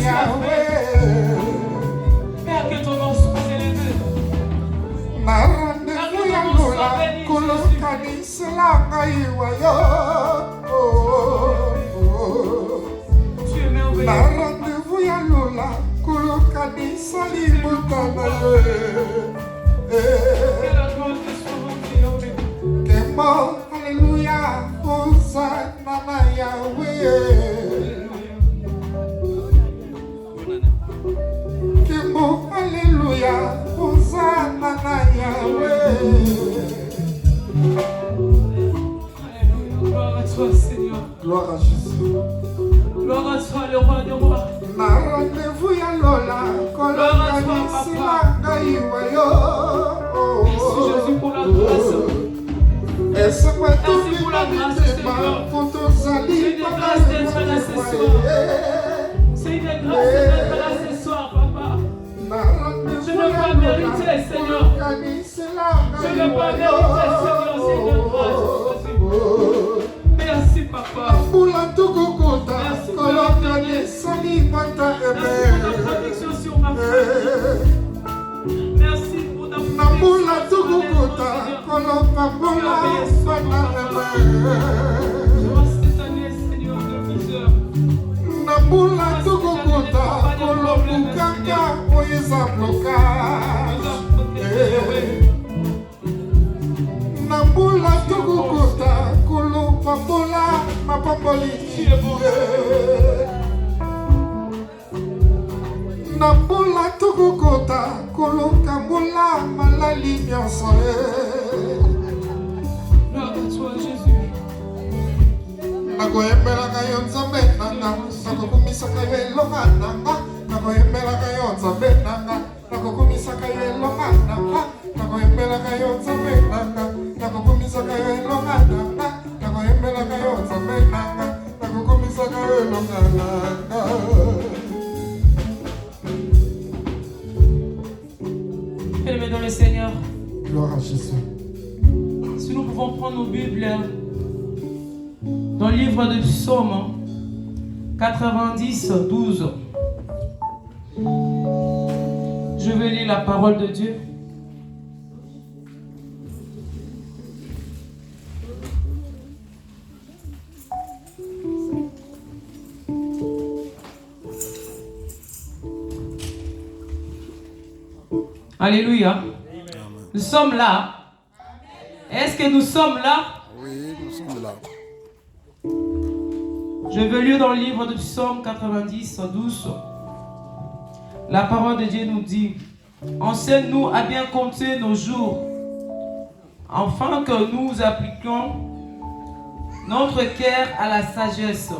Yahweh. Père, que ton nom soit élevé. Narandevou ya lula kulukani selanga iwayo. Tu es merveilleux. Narandevou ya lula kulukani salibutana ye. Que la gloire te soit rendue, Yahweh. Kemo haleluya Hosanna na Yahweh. Kemo haleluya Hosanna na Yahweh. Alléluia. Gloire à toi, Seigneur. Gloire à Jésus. Gloire à toi, le roi des rois. Na rendez-vous ya lola kolokani silanga iwayo. Merci Jésus pour la grâce. Essa Merci pour la grâce, Seigneur. C'est une grâce d'être là ce soir. C'est une grâce d'être là ce soir, Papa. Je ne veux pas mériter, Seigneur. Je ne veux pas mériter, Seigneur. C'est une grâce. Merci, Papa. Merci pour ta protection sur ma famille. Merci pour ta protection. Cette année, Seigneur, de misère. Nambula tukukota kolobukanga oyiza blocage. Nambula tukukota kolopambola mapamboli. Nambula tukukota kolokambula malali nyonso. Gloire à toi, Jésus. Nakoyembelaka yo nzambe nanga nakokumisaka yo elonga nanga nakoyembelaka yo nzambe nanga nakokumisaka yo elonga nanga nakoyembelaka yo nzambe nanga nakokumisaka yo elonga nanga nakoyembelaka yo nzambe nanga nakokumisaka yo elonga nanga. Bien-aimés dans le Seigneur, Gloire à Jésus. si nous pouvons prendre nos Bibles dans le livre de Psaume 90, 12. Je vais lire la parole de Dieu. Alléluia. Nous sommes là. Est-ce que nous sommes là? Oui, nous sommes là. Je veux lire dans le livre de Psaume 90, 12. La parole de Dieu nous dit: enseigne-nous à bien compter nos jours, afin que nous appliquions notre cœur à la sagesse.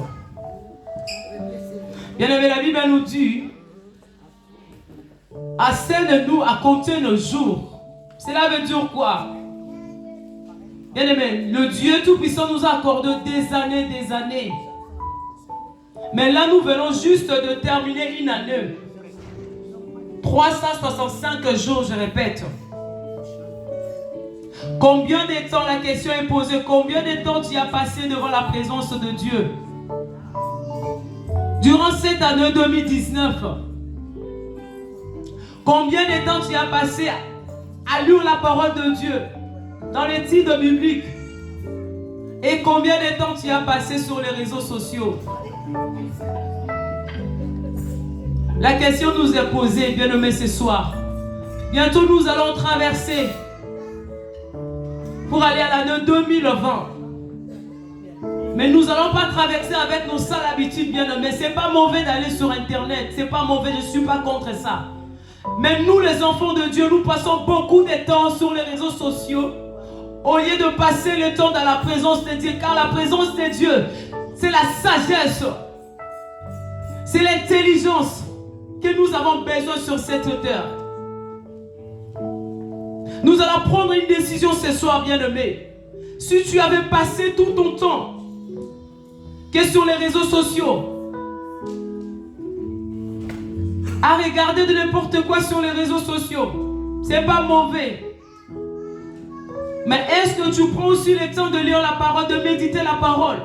Bien-aimé, la Bible nous dit: enseigne-nous à compter nos jours. Cela veut dire quoi? Bien-aimé, le Dieu Tout-Puissant nous a accordé des années. Mais là, nous venons juste de terminer une année. 365 jours, je répète. Combien de temps, la question est posée, combien de temps tu as passé devant la présence de Dieu? Durant cette année 2019, combien de temps tu as passé à lire la parole de Dieu dans les titres bibliques? Et combien de temps tu as passé sur les réseaux sociaux? La question nous est posée, bien-aimés, ce soir. Bientôt nous allons traverser pour aller à l'année 2020. Mais nous n'allons pas traverser avec nos sales habitudes, bien-aimés. Ce n'est pas mauvais d'aller sur Internet. Ce n'est pas mauvais, je ne suis pas contre ça. Mais nous, les enfants de Dieu, nous passons beaucoup de temps sur les réseaux sociaux au lieu de passer le temps dans la présence de Dieu. Car la présence de Dieu, c'est la sagesse. C'est l'intelligence que nous avons besoin sur cette terre. Nous allons prendre une décision ce soir, bien-aimé. Si tu avais passé tout ton temps que sur les réseaux sociaux, à regarder de n'importe quoi sur les réseaux sociaux, c'est pas mauvais. Mais est-ce que tu prends aussi le temps de lire la parole, de méditer la parole?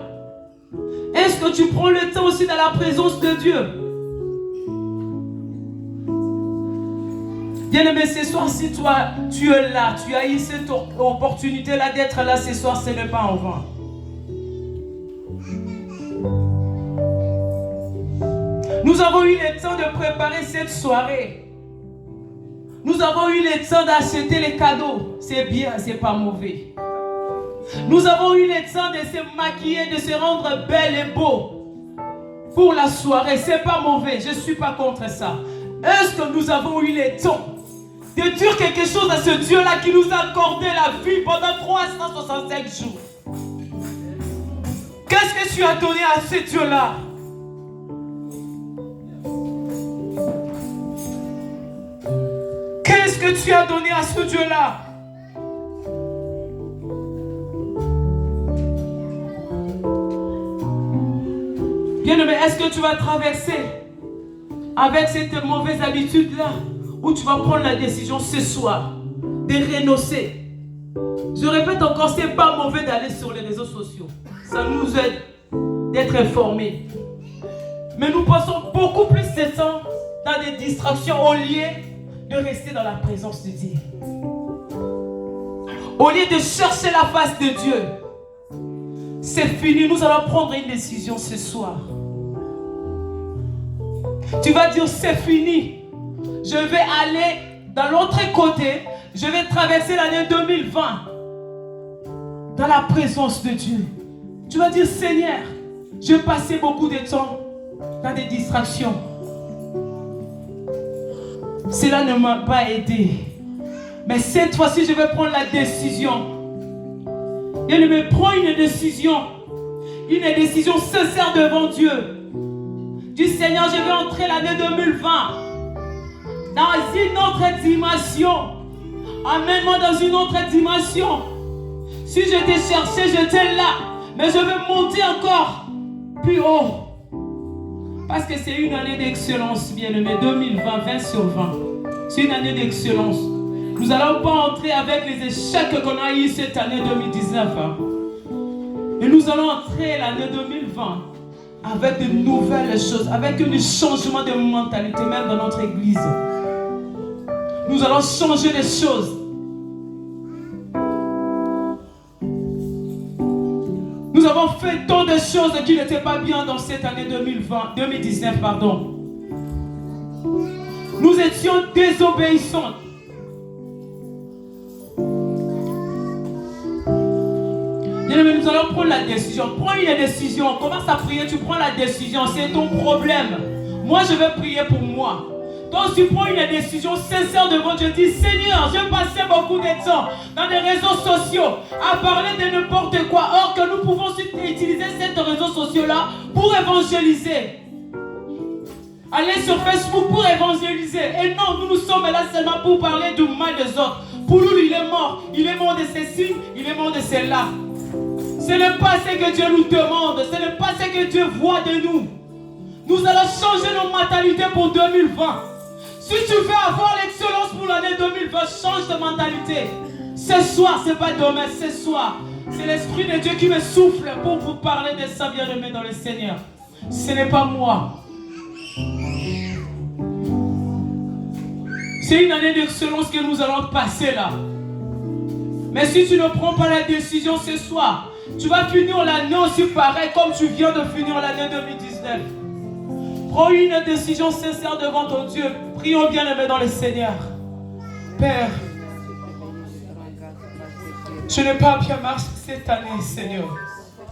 Est-ce que tu prends le temps aussi dans la présence de Dieu? Bien-aimé, ce soir, si toi, tu es là, tu as eu cette opportunité-là d'être là ce soir, ce n'est pas en vain. Nous avons eu le temps de préparer cette soirée. Nous avons eu le temps d'acheter les cadeaux. C'est bien, c'est pas mauvais. Nous avons eu le temps de se maquiller, de se rendre belle et beau pour la soirée. C'est pas mauvais, je ne suis pas contre ça. Est-ce que nous avons eu le temps de dire quelque chose à ce Dieu-là qui nous a accordé la vie pendant 365 jours? Qu'est-ce que tu as donné à ce Dieu-là? Qu'est-ce que tu as donné à ce Dieu-là? Bien-aimé, est-ce que tu vas traverser avec cette mauvaise habitude-là ou tu vas prendre la décision ce soir de renoncer? Je répète encore, ce n'est pas mauvais d'aller sur les réseaux sociaux. Ça nous aide d'être informés. Mais nous passons beaucoup plus de temps dans des distractions au lieu de rester dans la présence de Dieu. Au lieu de chercher la face de Dieu. C'est fini, nous allons prendre une décision ce soir. Tu vas dire c'est fini. Je vais aller dans l'autre côté. Je vais traverser l'année 2020 dans la présence de Dieu. Tu vas dire Seigneur, je passais beaucoup de temps dans des distractions. Cela ne m'a pas aidé. Mais cette fois-ci, je vais prendre la décision. Et je me prends une décision sincère devant Dieu. Du Seigneur, je vais entrer l'année 2020 dans une autre dimension. Amène-moi dans une autre dimension. Si je t'ai cherché, j'étais là. Mais je vais monter encore plus haut. Parce que c'est une année d'excellence, bien-aimé. 2020, 20 sur 20. C'est une année d'excellence. Nous n'allons pas entrer avec les échecs qu'on a eu cette année 2019. Et nous allons entrer l'année 2020 avec de nouvelles choses, avec un changement de mentalité, même dans notre église. Nous allons changer les choses. Nous avons fait tant de choses qui n'étaient pas bien dans cette année 2019. Nous étions désobéissants. Nous allons prendre la décision. Prends une décision. Commence à prier. Tu prends la décision. C'est ton problème. Moi, je vais prier pour moi. Donc, tu prends une décision sincère devant Dieu. Dis, Seigneur, je passais beaucoup de temps dans les réseaux sociaux à parler de n'importe quoi. Or que nous pouvons utiliser ces réseaux sociaux-là pour évangéliser. Aller sur Facebook pour évangéliser. Et non, nous sommes là seulement pour parler du mal des autres. Pour nous, il est mort. Il est mort de ceci, il est mort de celle-là. Ce n'est pas ce que Dieu nous demande. Ce n'est pas ce que Dieu voit de nous. Nous allons changer nos mentalités pour 2020. Si tu veux avoir l'excellence pour l'année 2020, change de mentalité. Ce soir, ce n'est pas demain, ce soir. C'est l'Esprit de Dieu qui me souffle pour vous parler de ça, bien-aimé dans le Seigneur. Ce n'est pas moi. C'est une année d'excellence que nous allons passer là. Mais si tu ne prends pas la décision ce soir, tu vas finir l'année aussi pareil comme tu viens de finir l'année 2019. Prends une décision sincère devant ton Dieu. Prions bien-aimé dans le Seigneur. Père, je n'ai pas bien marché cette année, Seigneur.